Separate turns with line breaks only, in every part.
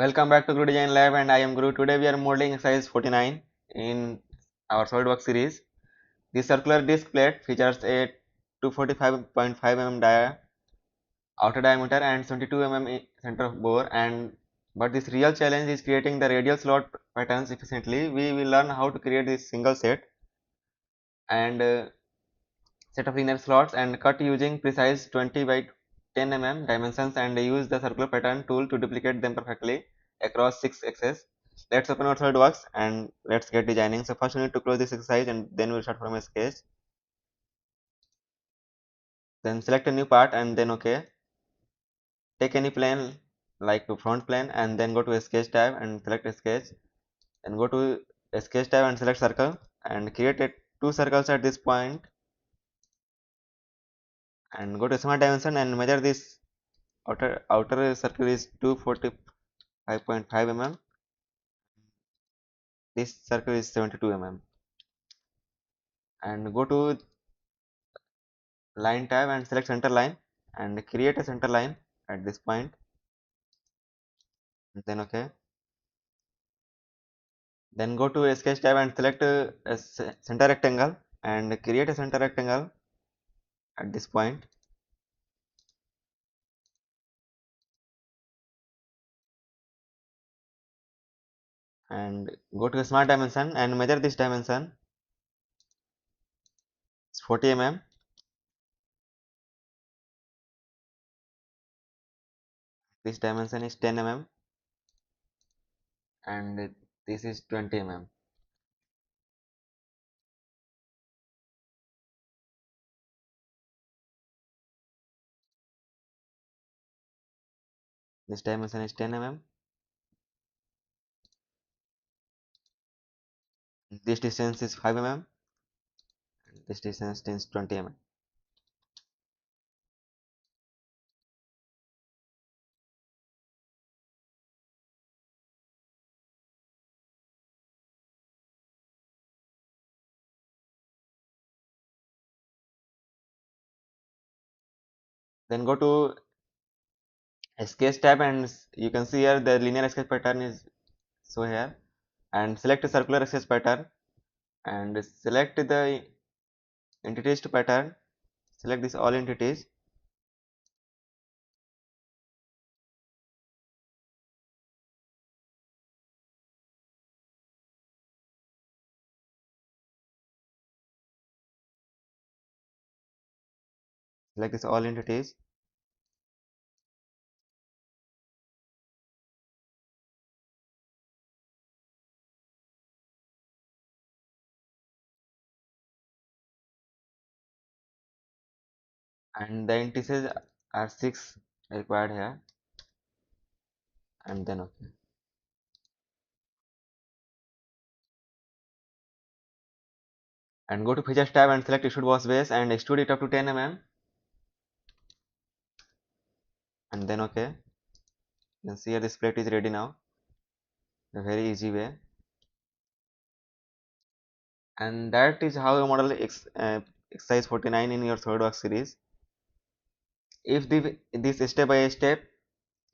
Welcome back to Guru Design Lab and I am Guru. Today we are modeling exercise 49 in our SolidWorks series. This circular disc plate features a 245.5 mm outer diameter and 72 mm center of bore, but this real challenge is creating the radial slot patterns efficiently. We will learn how to create this single and set of linear slots and cut using precise 20 by 10 mm dimensions and use the circular pattern tool to duplicate them perfectly across 6 axes. Let's open our SolidWorks and let's get designing. So first we need to close this exercise and then we'll start from a sketch. Then select a new part and then OK. Take any plane like front plane and then go to a sketch tab and select a sketch. Then go to a sketch tab and select circle and create two circles at this point and go to smart dimension and measure this outer circle is 245.5 mm. This circle is 72 mm. And go to line tab and select center line and create a center line at this point. And then OK. Then go to a sketch tab and select a center rectangle and create a center rectangle at this point. And go to a smart dimension and measure this dimension. It's 40 mm. This dimension is 10 mm and this is 20 mm. This dimension is 10 mm. This distance is 5 mm. This distance is 20 mm. Then go to sketch tab and you can see here the linear sketch pattern is so here, and select a circular sketch pattern and select the entities to pattern. Select this all entities. Select this all entities. And the entities are 6 required here, and then OK. And go to features tab and select extrude boss base and extrude it up to 10 mm, and then OK. You can see here this plate is ready now. A very easy way. And that is how you model exercise 49 in your SolidWorks series. If this step by step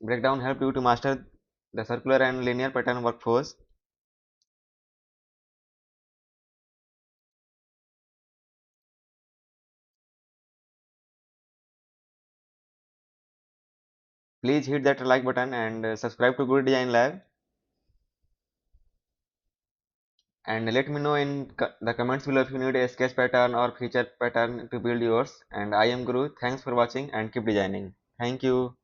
breakdown helped you to master the circular and linear pattern workflows, please hit that like button and subscribe to Good Design Lab. And let me know in the comments below if you need a sketch pattern or feature pattern to build yours. And I am Guru. Thanks for watching and keep designing. Thank you.